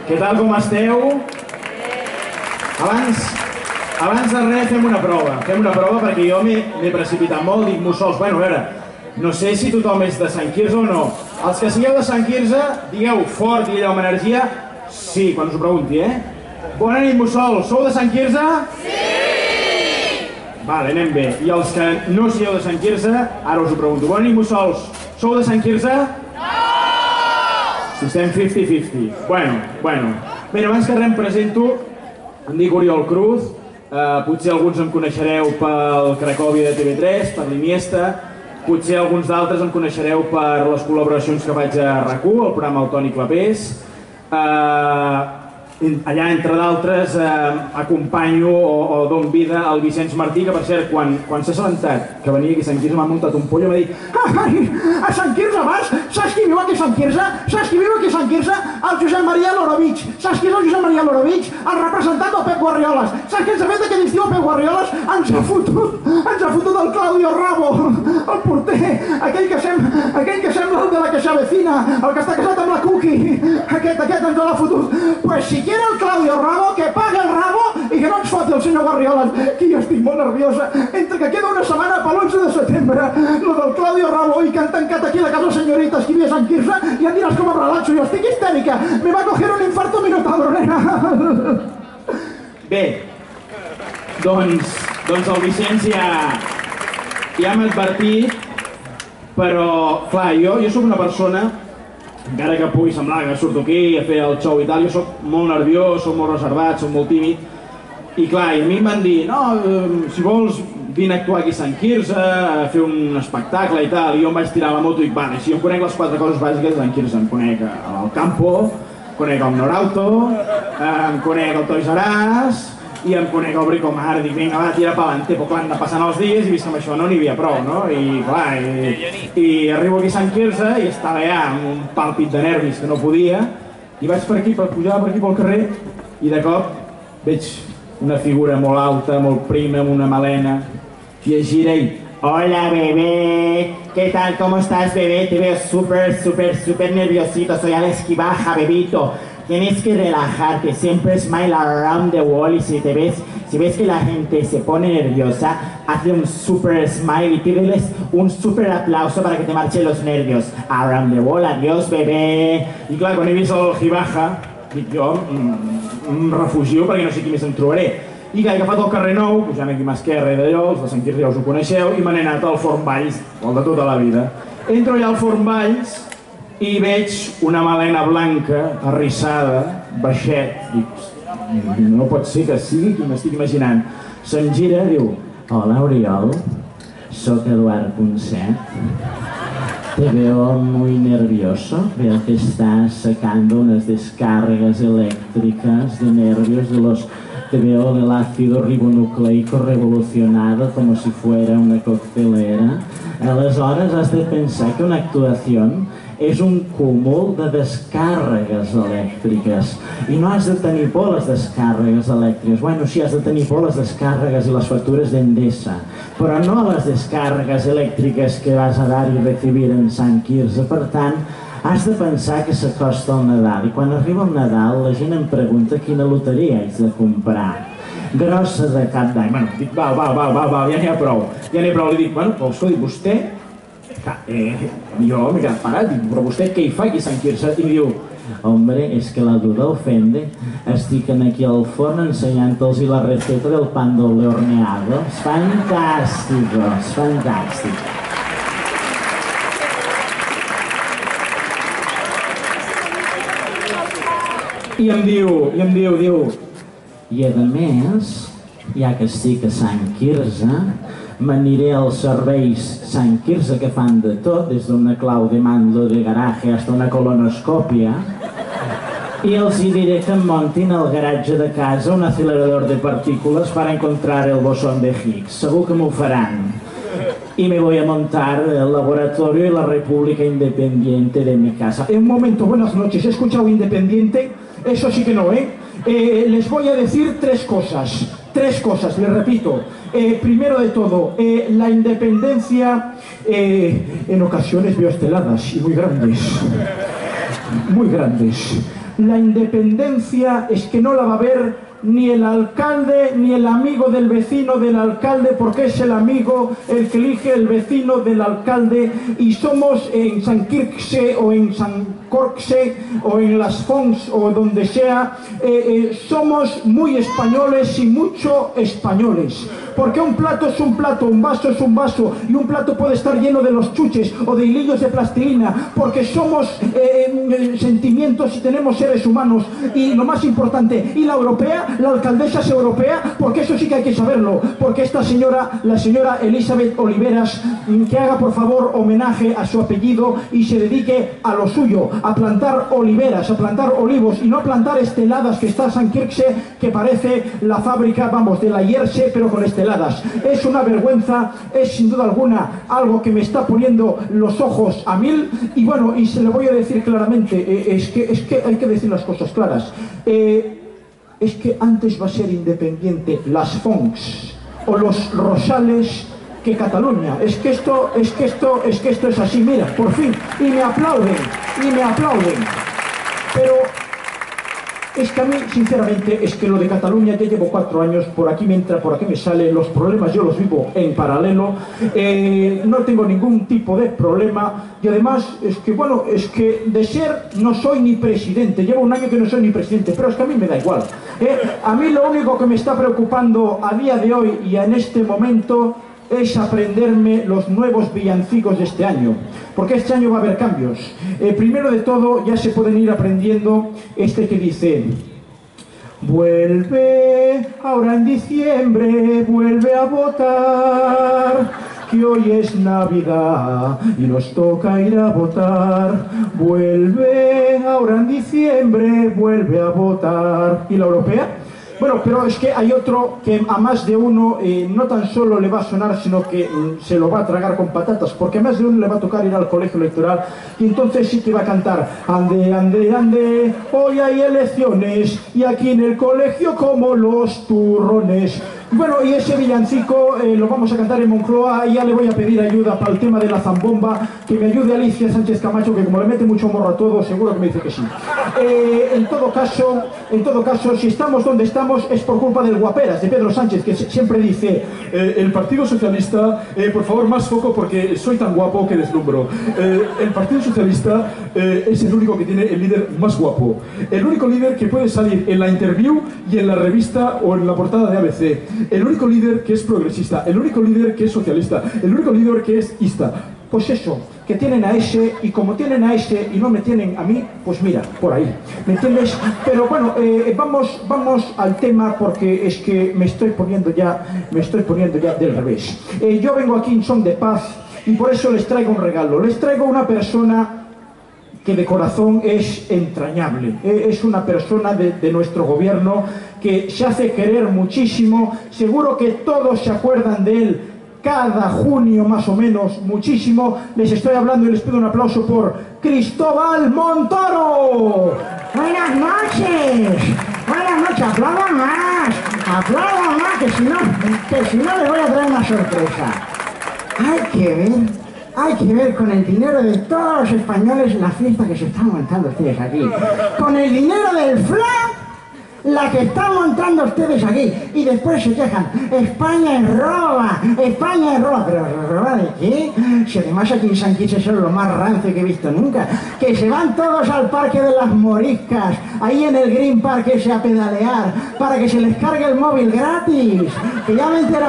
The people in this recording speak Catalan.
Què tal, com esteu? Abans de res fem una prova perquè jo m'he precipitat molt, dic Mussols, bueno, a veure, no sé si tothom és de Sant Quirze o no. Els que sigueu de Sant Quirze, digueu fort i allò amb energia, sí, quan us ho pregunti, Bona nit, Mussols, sou de Sant Quirze? Sí! Vale, anem bé. I els que no sigueu de Sant Quirze, ara us ho pregunto. Bona nit, Mussols, sou de Sant Quirze? No! Si estem 50-50. Bueno. Bé, abans que res em presento, em dic Oriol Cruz, potser alguns em coneixereu pel Cracòvia de TV3, per l'Iniesta, potser alguns d'altres em coneixereu per les col·laboracions que faig a RAC1, el programa El Toni Clapés. Allà, entre d'altres, acompanyo o dono vida al Vicenç Martí, que per cert, quan s'ha assabentat que venia aquí a Sant Quirze m'ha muntat un pollo i m'ha dit ai, a Sant Quirze vas? Saps qui viu aquí a Sant Quirze? Saps qui viu aquí a Sant Quirze? El Josep Maria Lorovich. Saps qui és el Josep Maria Lorovich? El representant del Pep Guardiolas. Saps què ens ha fet aquest estiu el Pep Guardiolas? Ens ha fotut el Claudio Rabo, el porter, aquell que sembla el de la que s'avecina, el que està casat amb la Cookie. Aquest ens l'ha fotut. Pues si quiere el Claudio Rabo, que pague el rabo i que no ens foti el senyor Guardiolas, que jo estic molt nerviosa. Entre que queda una setmana per l'11 de setembre, lo del Claudio Rabo i que han tancat aquí la casa senyoritas que hi havia a Sant Quirze, ja em diràs com em relaxo, jo estic histèrica. Me va coger un infarto minotauro, nena. Bé, doncs el Vicenç ja m'ha advertit, però, clar, jo soc una persona, encara que pugui semblar que surto aquí a fer el show i tal, jo soc molt nerviós, soc molt reservat, soc molt tímid, i clar, i a mi em van dir, no, si vols vine a actuar aquí a Sant Quirze, a fer un espectacle i tal, i jo em vaig tirar la moto i dic, vale, si jo em conec les 4 coses bàsiques de Sant Quirze, em conec el Campo, conec el Norauto, em conec el Toys R Us, i em conec el Bricomart, dic, vinga, va, tira pa'lante, però clar, han de passant els dies i vist que amb això no n'hi havia prou, no? I clar, i arribo aquí a Sant Quirze i estava ja amb un pàlpit de nervis que no podia, i vaig per aquí, pujar per aquí pel carrer, i de cop veig una figura molt alta, molt prima, amb una melena, i es gira i hola, bebé, ¿qué tal? ¿Cómo estás, bebé? Te veo súper nerviosito, soy Alex Quibaja, bebito. Tienes que relajarte, siempre smile around the wall y si ves que la gente se pone nerviosa, hazle un super smile y pídeles un super aplauso para que te marchen los nervios. Around the wall, adiós, bebé. I clar, quan he vist el Gibaja, dic jo, em refugio perquè no sé qui més em trobaré. I clar, he agafat el carrer Nou, pujant aquí a mà esquerra i d'allò, els de Sant Quirze ja us ho coneixeu, i me n'he anat al Forn Valls, el de tota la vida. Entro allà al Forn Valls i veig una melena blanca, arrissada, baixet, dic, no pot ser que sigui qui m'estic imaginant. Se'm gira i diu, hola Oriol, soc Eduard Ponset, te veo muy nervioso, veo que estás sacando unas descargas eléctricas de nervios te veo del ácido ribonucleico revolucionado como si fuera una coctelera. Aleshores has de pensar que una actuación és un cúmul de descàrregues elèctriques i no has de tenir por les descàrregues elèctriques. Bueno, sí, has de tenir por les descàrregues i les factures d'Endesa, però no les descàrregues elèctriques que vas a dar i recibir en Sant Quirze. Per tant, has de pensar que s'acosta el Nadal i quan arriba el Nadal la gent em pregunta quina loteria haig de comprar. Grossa de cap d'any. Bueno, dic, val, ja n'hi ha prou. Li dic, bueno, escolti, vostè jo m'he quedat parat, però vostè què hi fa aquí a Sant Quirze? I diu, hombre, es que la duda ofende, estic aquí al forn ensenyant-los la receta del pan doble horneado. És fantàstic, és fantàstic. I em diu, i a més, ja que estic a Sant Quirze, m'aniré als serveis Sant Quirze que fan de tot, des d'una clau de mando de garaje fins a una colonoscòpia, i els diré que em montin al garatge de casa un acelerador de partículas para encontrar el bosón de Higgs. Segur que m'ho faran. Y me voy a montar el laboratorio y la República Independiente de mi casa. Un momento, buenas noches. ¿He escuchado independiente? Eso sí que no, ¿eh? Les voy a decir tres cosas, les repito. Primero de todo, la independencia en ocasiones veo esteladas y muy grandes, La independencia es que no la va a ver ni el alcalde ni el amigo del vecino del alcalde, porque es el amigo el que elige el vecino del alcalde, y somos en San Quirze o en San Corxe o en Las Fonts o donde sea, somos muy españoles y mucho españoles, porque un plato es un plato, un vaso es un vaso, y un plato puede estar lleno de los chuches o de hilillos de plastilina, porque somos sentimientos y tenemos seres humanos. Y lo más importante, y la europea, la alcaldesa es europea, porque eso sí que hay que saberlo, porque esta señora, la señora Elizabeth Oliveras, que haga por favor homenaje a su apellido y se dedique a lo suyo, a plantar oliveras, a plantar olivos, y no a plantar esteladas, que está San Quirze, que parece la fábrica, vamos, de la Yerse, pero con esteladas. Es una vergüenza, es sin duda alguna algo que me está poniendo los ojos a mil, y bueno, y se lo voy a decir claramente, es que hay que decir las cosas claras. Es que antes va a ser independiente Las Fonts o los Rosales que Cataluña. Es que esto es así, mira, por fin, y me aplauden, pero es que a mí, sinceramente, es que lo de Cataluña ya llevo 4 años, por aquí me entra, por aquí me sale, los problemas yo los vivo en paralelo, no tengo ningún tipo de problema, y además, es que bueno, es que de ser no soy ni presidente, llevo 1 año que no soy ni presidente, pero es que a mí me da igual. A mí lo único que me está preocupando a día de hoy y en este momento es aprenderme los nuevos villancicos de este año, porque este año va a haber cambios. Primero de todo, ya se pueden ir aprendiendo este que dice: vuelve ahora en diciembre, vuelve a votar, que hoy es Navidad y nos toca ir a votar. Vuelve ahora en diciembre, vuelve a votar. ¿Y la europea? Bueno, pero es que hay otro que a más de uno no tan solo le va a sonar, sino que se lo va a tragar con patatas, porque a más de uno le va a tocar ir al colegio electoral, y entonces sí que va a cantar: ande, ande, ande, hoy hay elecciones, y aquí en el colegio como los turrones. Bueno, y ese villancico lo vamos a cantar en Moncloa, y ya le voy a pedir ayuda para el tema de la zambomba, que me ayude Alicia Sánchez Camacho, que como le mete mucho morro a todo, seguro que me dice que sí. En todo caso, si estamos donde estamos es por culpa del guaperas, de Pedro Sánchez, que siempre dice: el Partido Socialista, por favor más foco porque soy tan guapo que deslumbro. El Partido Socialista es el único que tiene el líder más guapo, el único líder que puede salir en la interview y en la revista o en la portada de ABC, el único líder que es progresista, el único líder que es socialista, el único líder que es ista. Pues eso, que tienen a ese, y como tienen a ese y no me tienen a mí, pues mira, por ahí, ¿me entiendes? Pero bueno, vamos al tema, porque es que me estoy poniendo ya del revés. Yo vengo aquí en son de paz, y por eso les traigo un regalo. Les traigo una persona que de corazón es entrañable, es una persona de nuestro gobierno que se hace querer muchísimo, seguro que todos se acuerdan de él cada junio más o menos, muchísimo. Les estoy hablando y les pido un aplauso por Cristóbal Montoro. Buenas noches, aplaudan más, que si no les voy a traer una sorpresa. Hay que ver con el dinero de todos los españoles la fiesta que se están montando ustedes aquí. Con el dinero del FLA, la que están montando ustedes aquí. Y después se quejan: España es roba. ¿Pero roba de qué? Si además aquí en San Quirze es lo más rancio que he visto nunca. Que se van todos al Parque de las Moriscas, ahí en el Green Park ese, a pedalear, para que se les cargue el móvil gratis. Que ya me he enterado.